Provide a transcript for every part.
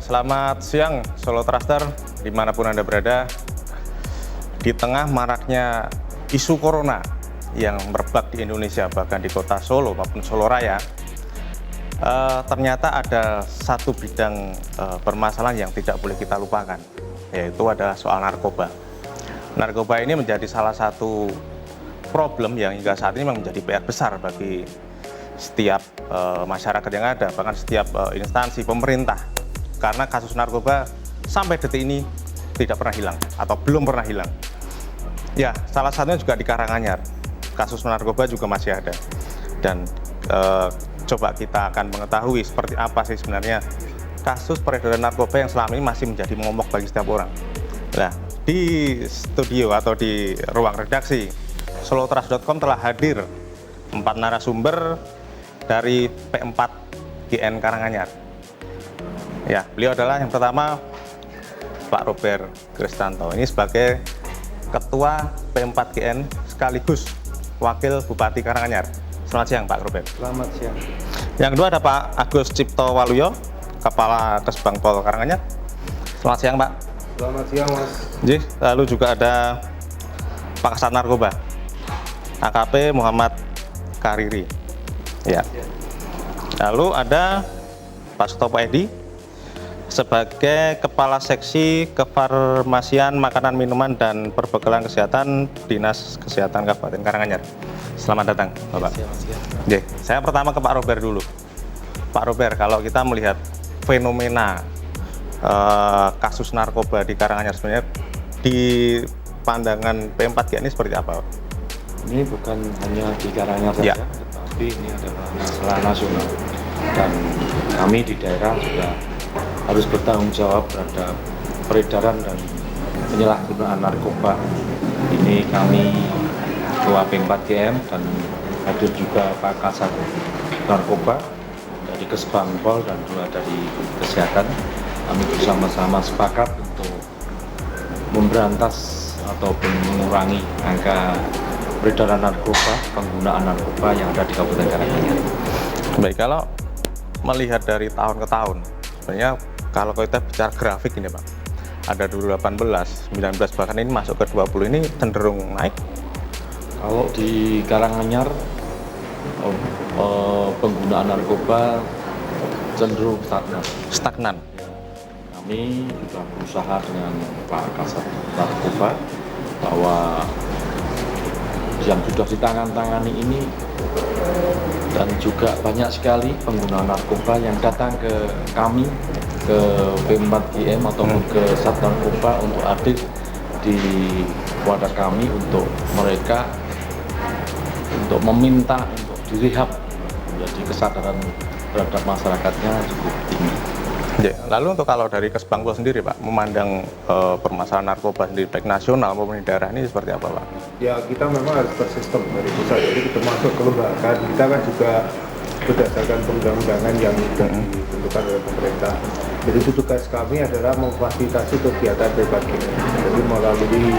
selamat siang Solo Thruster, dimanapun Anda berada. Di tengah maraknya isu corona yang merebak di Indonesia, bahkan di kota Solo maupun Solo Raya, ternyata ada satu bidang permasalahan yang tidak boleh kita lupakan, yaitu adalah soal narkoba. Narkoba ini menjadi salah satu problem yang hingga saat ini memang menjadi PR besar bagi setiap masyarakat yang ada, bahkan setiap instansi pemerintah, karena kasus narkoba sampai detik ini tidak pernah hilang atau belum pernah hilang. Ya, salah satunya juga di Karanganyar, kasus narkoba juga masih ada. Dan coba kita akan mengetahui seperti apa sih sebenarnya kasus peredaran narkoba yang selama ini masih menjadi momok bagi setiap orang. Nah, di studio atau di ruang redaksi solotrust.com telah hadir 4 narasumber dari P4GN Karanganyar. Ya, beliau adalah yang pertama Pak Robert Kristanto. Ini sebagai Ketua P4GN sekaligus Wakil Bupati Karanganyar. Selamat siang Pak Robert. Selamat siang. Yang kedua ada Pak Agus Cipto Waluyo, Kepala Kesbang Pol Karanganyar. Selamat siang Pak. Selamat siang Mas. Lalu juga ada Pak Kasat Narkoba, AKP Muhammad Kariri. Ya. Lalu ada Pak Sutopo Edi sebagai Kepala Seksi Kefarmasian Makanan Minuman dan Perbekalan Kesehatan Dinas Kesehatan Kabupaten Karanganyar. Selamat datang Bapak. Saya pertama ke Pak Robert dulu. Pak Robert, kalau kita melihat fenomena kasus narkoba di Karanganyar sebenarnya di pandangan P4GN ini seperti apa? Ini bukan hanya di Karanganyar saja, tetapi ini adalah masalah nasional. Dan kami di daerah juga harus bertanggung jawab terhadap peredaran dan penyalahgunaan narkoba. Ini kami Ketua P4GN dan hadir juga Pak Kasat Narkoba dari Kesbang Pol dan juga dari Kesehatan. Kami bersama-sama sepakat untuk memberantas ataupun mengurangi angka peredaran narkoba, penggunaan narkoba yang ada di Kabupaten Karanganyar. Baik, kalau melihat dari tahun ke tahun, sebenarnya kalau kita bicara grafik ini Pak, ada 2018, 19, bahkan ini masuk ke 20 ini cenderung naik. Kalau di Karanganyar penggunaan narkoba cenderung Stagnan. Kami sudah berusaha dengan Pak Kasat Narkoba bahwa yang sudah ditangani ini dan juga banyak sekali pengguna narkoba yang datang ke kami, ke P4GN ataupun ke Sat Narkoba untuk hadir di wadah kami untuk mereka untuk meminta untuk direhab. Jadi kesadaran terhadap masyarakatnya cukup tinggi. Ya, lalu untuk kalau dari Kesbang Pol sendiri Pak, memandang permasalahan narkoba sendiri baik nasional maupun di daerah ini seperti apa Pak? Ya, kita memang harus bersistem dari pusat, jadi termasuk kelembagaan kita kan juga berdasarkan perundang-undangan yang sudah ditentukan oleh pemerintah. Jadi tugas kami adalah memfasilitasi kegiatan P4GN. Jadi melalui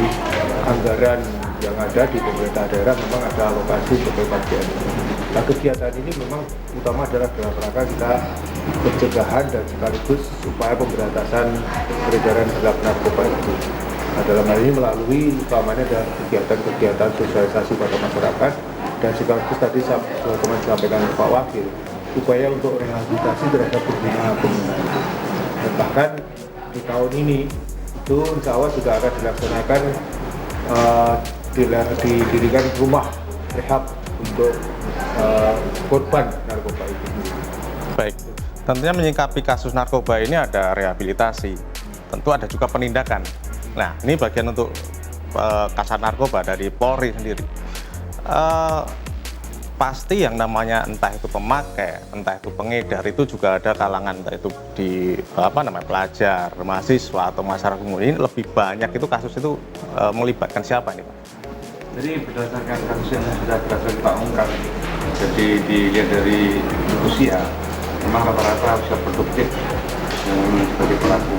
anggaran yang ada di pemerintah daerah memang ada alokasi untuk P4GN. Nah, kegiatan ini memang utama adalah dalam rangka kita pencegahan dan sekaligus upaya pemberantasan peredaran gelap narkoba itu. Nah, dalam hal ini melalui utamanya adalah kegiatan-kegiatan sosialisasi pada masyarakat dan sekaligus tadi teman disampaikan Pak Wakil, upaya untuk rehabilitasi terhadap pengguna itu. Dan bahkan di tahun ini itu insya Allah juga akan dilaksanakan didirikan rumah rehab untuk korban narkoba itu. Baik, tentunya menyikapi kasus narkoba ini ada rehabilitasi, tentu ada juga penindakan. Nah, ini bagian untuk Kasat Narkoba dari Polri sendiri. Pasti yang namanya entah itu pemakai, entah itu pengedar, itu juga ada kalangan, entah itu di pelajar, mahasiswa atau masyarakat umum. Ini lebih banyak itu kasus itu melibatkan siapa nih Pak? Jadi berdasarkan kasus yang sudah berhasil kita ungkap, jadi dilihat dari usia, memang rata-rata usia produktif yang sebagai pelaku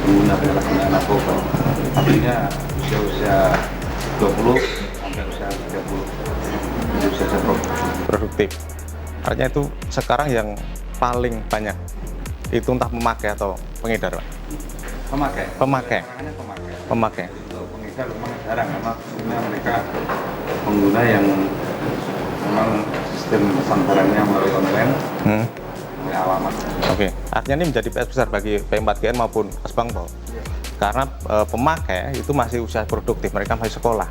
pengguna penyalahgunaan narkoba, artinya usia 20 sampai usia 30, jadi usia produktif. Artinya itu sekarang yang paling banyak itu entah pemakai atau pengedar, Pak? Pemakai. Pemakai. Kalangannya pemakai. Pemakai. Untuk pengedar memang jarang karena sebenarnya mereka pengguna yang memang sistem pesan barangnya melalui online, melalui alamat. Oke, artinya ini menjadi PS besar bagi P4GN maupun Kesbangpol. Karena pemakai itu masih usia produktif, mereka masih sekolah.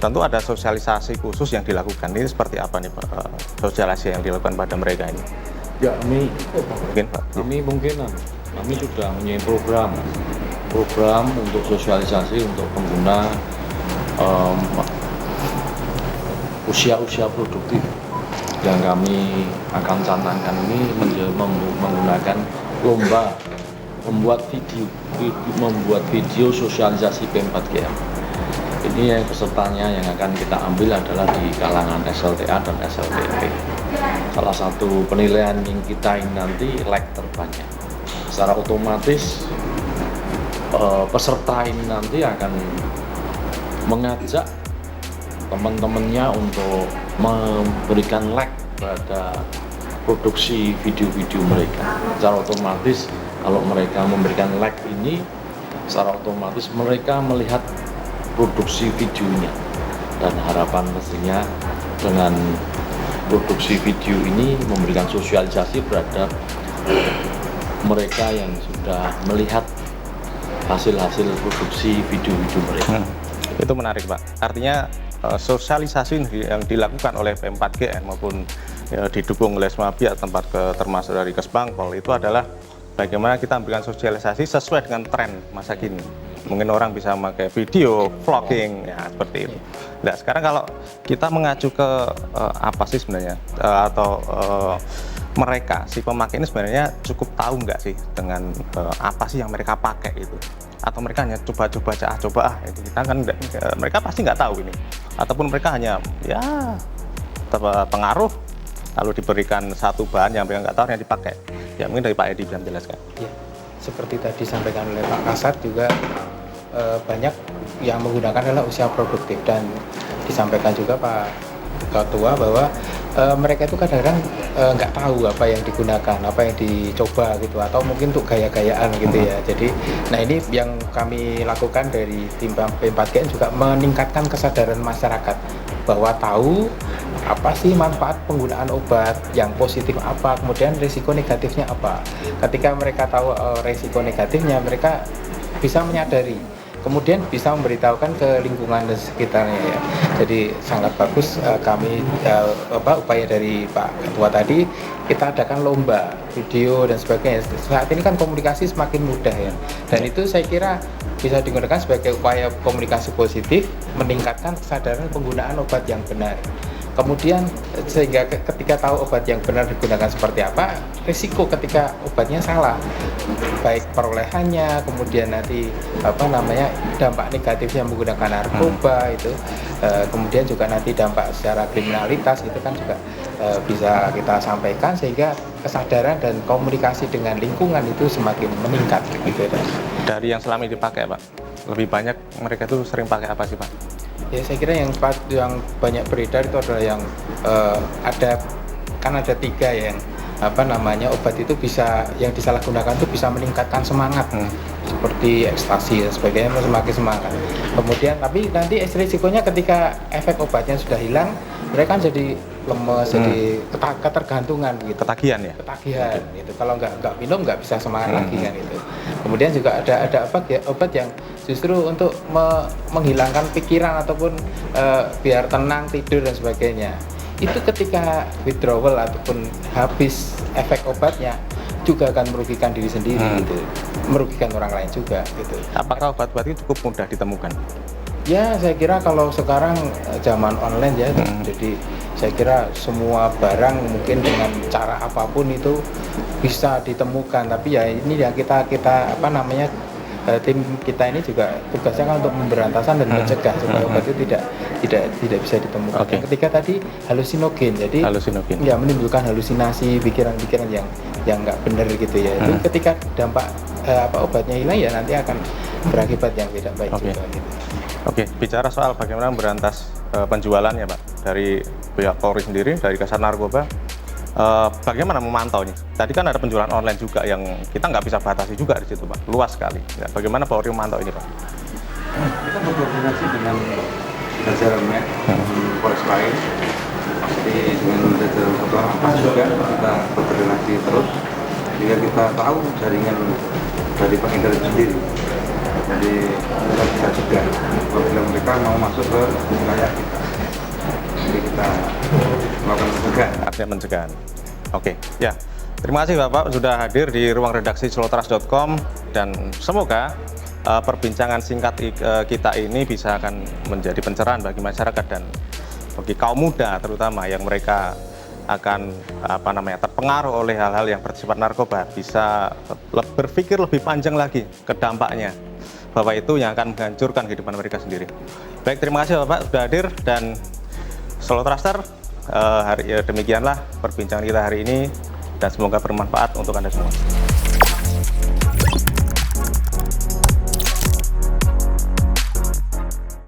Tentu ada sosialisasi khusus yang dilakukan. Ini seperti apa nih Pak, sosialisasi yang dilakukan pada mereka ini? Ya, Mungkin Pak. kami sudah mempunyai program untuk sosialisasi untuk pengguna usia-usia produktif yang kami akan canangkan ini menggunakan lomba membuat video sosialisasi P4GN. Ini yang pesertanya yang akan kita ambil adalah di kalangan SLTA dan SLTP. Salah satu penilaian yang kita ini nanti like terbanyak. Secara otomatis peserta ini nanti akan mengajak teman-temannya untuk memberikan like pada produksi video-video mereka. Secara otomatis kalau mereka memberikan like ini, secara otomatis mereka melihat produksi videonya, dan harapan mestinya dengan produksi video ini memberikan sosialisasi terhadap mereka yang sudah melihat hasil-hasil produksi video-video mereka. Itu menarik Pak. Artinya sosialisasi yang dilakukan oleh P4GN maupun didukung oleh semua pihak termasuk dari Kesbangpol itu adalah bagaimana kita memberikan sosialisasi sesuai dengan tren masa kini. Mungkin orang bisa memakai video, vlogging, ya seperti itu. Nah sekarang kalau kita mengacu ke apa sih sebenarnya, atau mereka, si pemakai ini sebenarnya cukup tahu nggak sih dengan apa sih yang mereka pakai itu? Atau mereka hanya coba-coba itu kita kan mereka pasti nggak tahu ini. Ataupun mereka hanya ya pengaruh lalu diberikan satu bahan yang mereka nggak tahu yang dipakai. Ya mungkin dari Pak Edi bisa menjelaskan. Ya, seperti tadi disampaikan oleh Pak Kasat juga banyak yang menggunakan adalah usia produktif, dan disampaikan juga Pak Ketua bahwa mereka itu kadang-kadang nggak tahu apa yang digunakan, apa yang dicoba gitu, atau mungkin untuk gaya-gayaan gitu ya. Jadi, nah ini yang kami lakukan dari tim P4GN juga meningkatkan kesadaran masyarakat bahwa tahu apa sih manfaat penggunaan obat, yang positif apa, kemudian risiko negatifnya apa. Ketika mereka tahu risiko negatifnya, mereka bisa menyadari, kemudian bisa memberitahukan ke lingkungan dan sekitarnya ya. Jadi sangat bagus kami upaya dari Pak Ketua tadi, kita adakan lomba video dan sebagainya. Saat ini kan komunikasi semakin mudah ya, dan itu saya kira bisa digunakan sebagai upaya komunikasi positif, meningkatkan kesadaran penggunaan obat yang benar. Kemudian sehingga ketika tahu obat yang benar digunakan seperti apa, risiko ketika obatnya salah, baik perolehannya, kemudian nanti dampak negatifnya menggunakan narkoba itu, kemudian juga nanti dampak secara kriminalitas itu kan juga bisa kita sampaikan, sehingga kesadaran dan komunikasi dengan lingkungan itu semakin meningkat gitu. Dari yang selama ini dipakai Pak, lebih banyak mereka tuh sering pakai apa sih Pak? Ya saya kira yang banyak beredar itu adalah yang ada 3 ya, yang obat itu bisa, yang disalahgunakan itu bisa meningkatkan semangat, seperti ekstasi dan sebagainya, semakin semangat. Kemudian tapi nanti risikonya ketika efek obatnya sudah hilang, mereka kan jadi lemes, jadi ketergantungan gitu. Ketagihan ya? Ketagihan gitu. Kalau nggak minum nggak bisa semangat lagi kan itu. Kemudian juga ada obat yang justru untuk menghilangkan pikiran ataupun biar tenang, tidur dan sebagainya. Itu ketika withdrawal ataupun habis efek obatnya juga akan merugikan diri sendiri gitu, merugikan orang lain juga gitu. Apakah obat-obat itu cukup mudah ditemukan? Ya saya kira kalau sekarang zaman online ya, jadi saya kira semua barang mungkin dengan cara apapun itu bisa ditemukan. Tapi ya ini ya kita tim kita ini juga tugasnya kan untuk memberantasan dan mencegah supaya obat itu tidak bisa ditemukan. Okay. Yang ketiga tadi halusinogen, jadi ya menimbulkan halusinasi, pikiran-pikiran yang nggak benar gitu ya. Itu ketika dampak obatnya hilang ya nanti akan berakibat yang tidak baik juga gitu. Oke, bicara soal bagaimana memberantas penjualannya Pak, dari pihak Polri sendiri, dari Kasat Narkoba, bagaimana memantau nih? Tadi kan ada penjualan online juga yang kita nggak bisa batasi juga di situ, Pak. Luas sekali. Ya, bagaimana Polri memantau ini, Pak? Kita berkoordinasi dengan jajaran Med, Polres lain, jadi dengan jajaran Satuan Ampas juga kita berkoordinasi terus, sehingga kita tahu jaringan dari pengedar itu sendiri. Jadi kita bisa cegah apabila mereka mau masuk ke wilayah kita. Jadi kita melakukan pencegahan. Artinya pencegahan. Oke, ya. Terima kasih Bapak sudah hadir di ruang redaksi slowtrust.com dan semoga perbincangan singkat kita ini bisa akan menjadi pencerahan bagi masyarakat dan bagi kaum muda terutama yang mereka akan terpengaruh oleh hal-hal yang bersifat narkoba, bisa berpikir lebih panjang lagi ke dampaknya, bahwa itu yang akan menghancurkan kehidupan mereka sendiri. Baik, terima kasih Bapak sudah hadir dan Slow Truster, demikianlah perbincangan kita hari ini dan semoga bermanfaat untuk Anda semua.